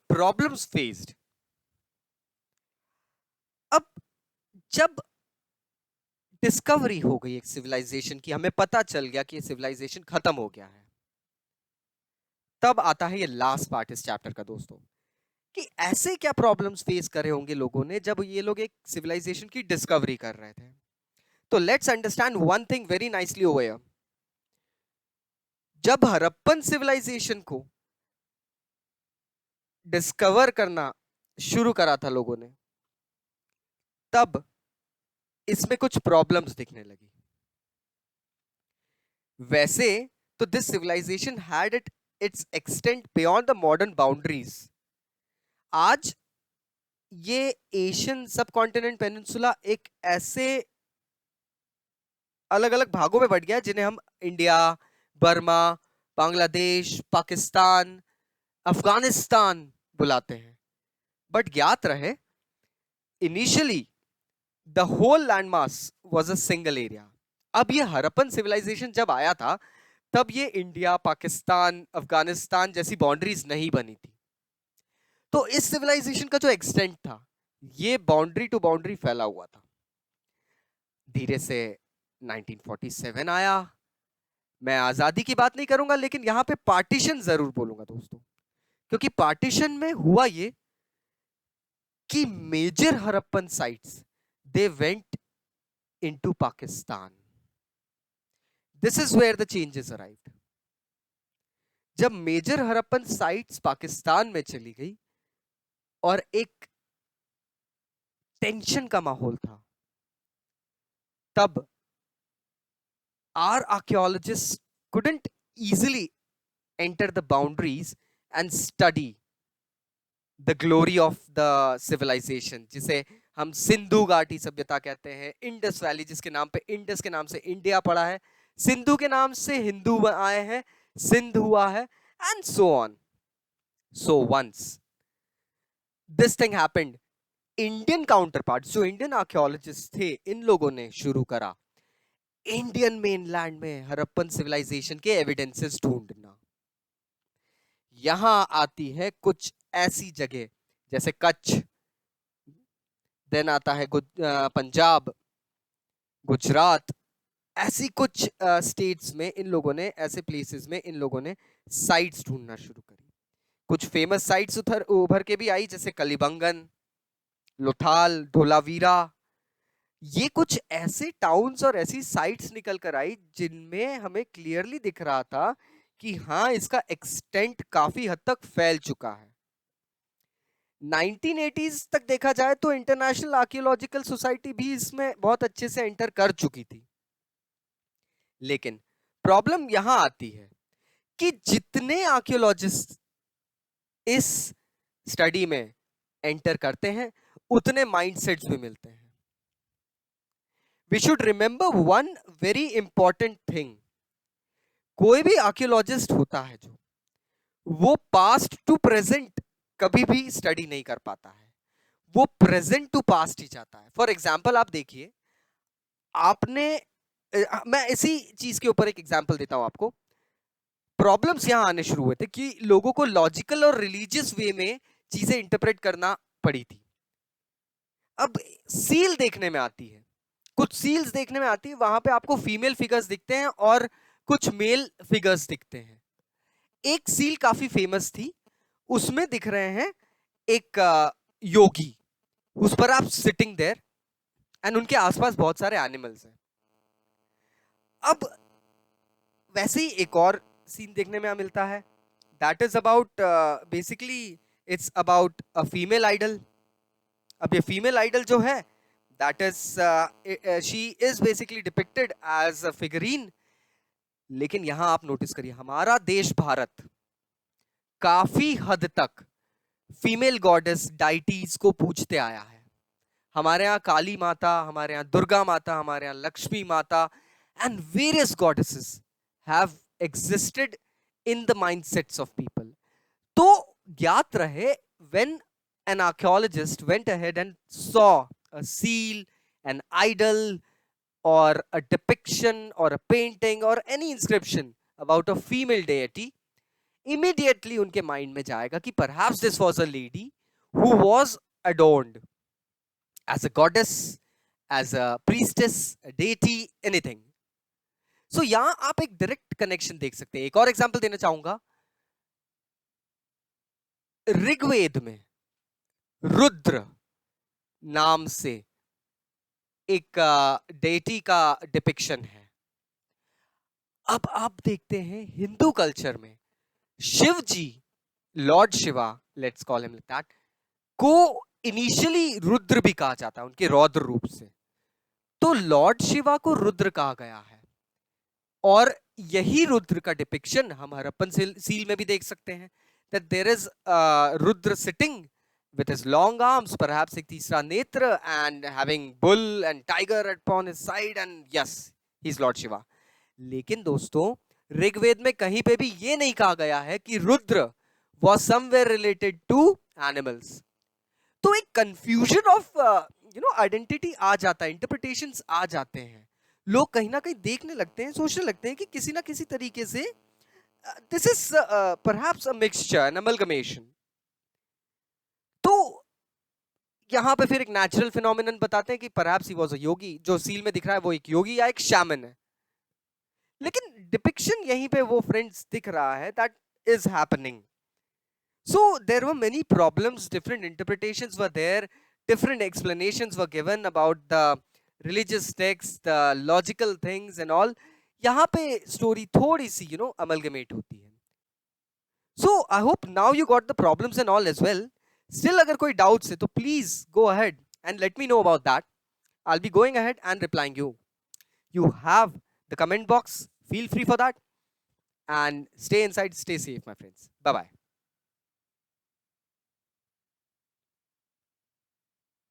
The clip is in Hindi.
Problems faced. अब जब डिस्कवरी हो गई एक सिविलाइजेशन की, हमें पता चल गया कि ये सिविलाइजेशन खत्म हो गया है, तब आता है ये लास्ट पार्ट इस चैप्टर का दोस्तों, कि ऐसे क्या प्रॉब्लम्स फेस करे होंगे लोगों ने जब ये लोग एक सिविलाइजेशन की डिस्कवरी कर रहे थे। तो let's understand one thing very nicely over here. जब हड़प्पन सिविलाइजेशन को डिस्कवर करना शुरू करा था लोगों ने, तब इसमें कुछ प्रॉब्लम्स दिखने लगी। वैसे तो this civilization had its extent beyond the modern boundaries. आज ये एशियन सब कॉन्टिनेंट पेनिनसुला एक ऐसे अलग अलग भागों में बट गया जिन्हें हम इंडिया, बर्मा, बांग्लादेश, पाकिस्तान, अफगानिस्तान बुलाते हैं। बट ज्ञात रहे, initially the whole landmass was a single area. अब ये हड़प्पन सिविलाइजेशन जब आया था, तब ये इंडिया, पाकिस्तान, अफगानिस्तान जैसी बाउंड्रीज नहीं बनी थी। तो इस सिविलाइजेशन का जो एक्सटेंट था, ये बाउंड्री टू बाउंड्री फैला हुआ था। धीरे से 1947 आया। मैं आजादी की बात नहीं करूंगा, लेकिन यहां पे पार्टीशन जरूर बोलूंगा दोस्तों, क्योंकि पार्टीशन में हुआ ये कि major Harappan sites they went into Pakistan. This is where the changes arrived. जब मेजर हड़प्पन साइट्स पाकिस्तान में चली गई और एक टेंशन का माहौल था, तब our archaeologists couldn't easily enter the boundaries and study the glory of the civilization, जिसे हम सिंधु घाटी सभ्यता कहते हैं। इंडस वैली, जिसके नाम पे इंडस के नाम से इंडिया पड़ा है, सिंधु के नाम से हिंदू आए हैं, सिंध हुआ है, and so on. So once this thing happened, Indian counter part जो इंडियन आर्कियोलॉजिस्ट थे, इन लोगों ने शुरू करा इंडियन मेनलैंड में हड़प्पन सिविलाइजेशन के एविडेंसेस ढूंढना। यहां आती है कुछ ऐसी जगह जैसे कच्छ, देन आता है पंजाब, गुजरात, ऐसी कुछ स्टेट्स में इन लोगों ने, ऐसे प्लेसेस में इन लोगों ने साइट्स ढूंढना शुरू करी। कुछ फेमस साइट्स उभर के भी आई, जैसे कलिबंगन, लोथाल, धोलावीरा। ये कुछ ऐसे टाउन्स और ऐसी साइट्स निकल कर आई जिनमें हमें क्लियरली दिख रहा था कि हाँ, इसका एक्सटेंट काफी हद तक फैल चुका है। 1980s तक देखा जाए तो इंटरनेशनल आर्कियोलॉजिकल सोसाइटी भी इसमें बहुत अच्छे से एंटर कर चुकी थी। लेकिन प्रॉब्लम यहां आती है कि जितने आर्कियोलॉजिस्ट इस स्टडी में एंटर करते हैं, उतने माइंडसेट्स भी मिलते हैं। We should remember one very important thing. कोई भी आर्कियोलॉजिस्ट होता है जो, वो पास्ट टू प्रेजेंट कभी भी स्टडी नहीं कर पाता है, वो प्रेजेंट टू पास्ट ही जाता है। फॉर एग्जाम्पल आप देखिए, आपने मैं इसी चीज के ऊपर एक एग्जाम्पल देता हूं आपको। प्रॉब्लम्स यहां आने शुरू हुए थे कि लोगों को लॉजिकल और रिलीजियस वे में चीजें इंटरप्रेट करना पड़ी थी। अब सील देखने में आती है, कुछ सील्स देखने में आती है, वहां पे आपको फीमेल फिगर्स दिखते हैं और कुछ मेल फिगर्स दिखते हैं। एक सील काफी फेमस थी, उसमें दिख रहे हैं एक योगी, उस पर आप सिटिंग देयर, एंड उनके आसपास बहुत सारे एनिमल्स हैं। अब वैसे ही एक और सीन देखने में मिलता है, that is about basically it's about a female idol. अब ये फीमेल आइडल जो है, that is she is basically depicted as a figurine. लेकिन यहां आप नोटिस करिए, हमारा देश भारत काफी हद तक फीमेल गॉडेस डाइटीज को पूजते आया है। हमारे यहाँ काली माता, हमारे यहाँ दुर्गा माता, हमारे यहाँ लक्ष्मी माता, and various goddesses have existed in the mindsets of people. तो ज्ञात रहे, when an archaeologist went ahead and saw a seal, an idol, or a depiction or a painting or any inscription about a female deity, immediately उनके माइंड में जाएगा कि perhaps this was a lady who was adorned as a goddess, as a priestess, a deity, anything. So यहां आप एक डायरेक्ट कनेक्शन देख सकते हैं. एक और एग्जांपल देना चाहूंगा. ऋग्वेद में रुद्र नाम से एक डेटी का डिपिक्शन है. अब आप देखते हैं हिंदू कल्चर में Shiv ji, Lord Shiva, let's call him like that, को इनिशियली रुद्र भी कहा जाता है उनके रौद्र रूप से. तो लॉर्ड शिवा को रुद्र कहा गया है. और यही रुद्र का डिपिक्शन हम हरप्पन सील में भी देख सकते हैं. that there is Rudra sitting with his long arms, perhaps एक तीसरा नेत्र, and having bull and tiger upon his side, and yes, he's Lord Shiva. लेकिन दोस्तों ऋग्वेद में कहीं पे भी ये नहीं कहा गया है कि Rudra was somewhere related to animals. तो एक confusion of आइडेंटिटी आ जाता है, इंटरप्रिटेशंस आ जाते हैं. लोग कहीं ना कहीं देखने लगते हैं, सोचने लगते हैं कि किसी ना किसी तरीके से this is perhaps a mixture, an amalgamation. तो यहां पे फिर एक नेचुरल फिनोमिनन बताते हैं कि perhaps he was a yogi. जो सील में दिख रहा है वो एक योगी या एक shaman है. लेकिन डिपिक्शन यहीं पे वो फ्रेंड्स दिख रहा है, that is happening. So there were many problems, different interpretations were there, different explanations were given about the religious texts, the logical things and all. यहाँ पे स्टोरी थोड़ी सी amalgamate होती है. So I hope now you got the problems and all as well. Still अगर कोई doubts है तो please go ahead and let me know about that. I'll be going ahead and replying you. You have the comment box, feel free for that, and stay inside, stay safe my friends. Bye bye.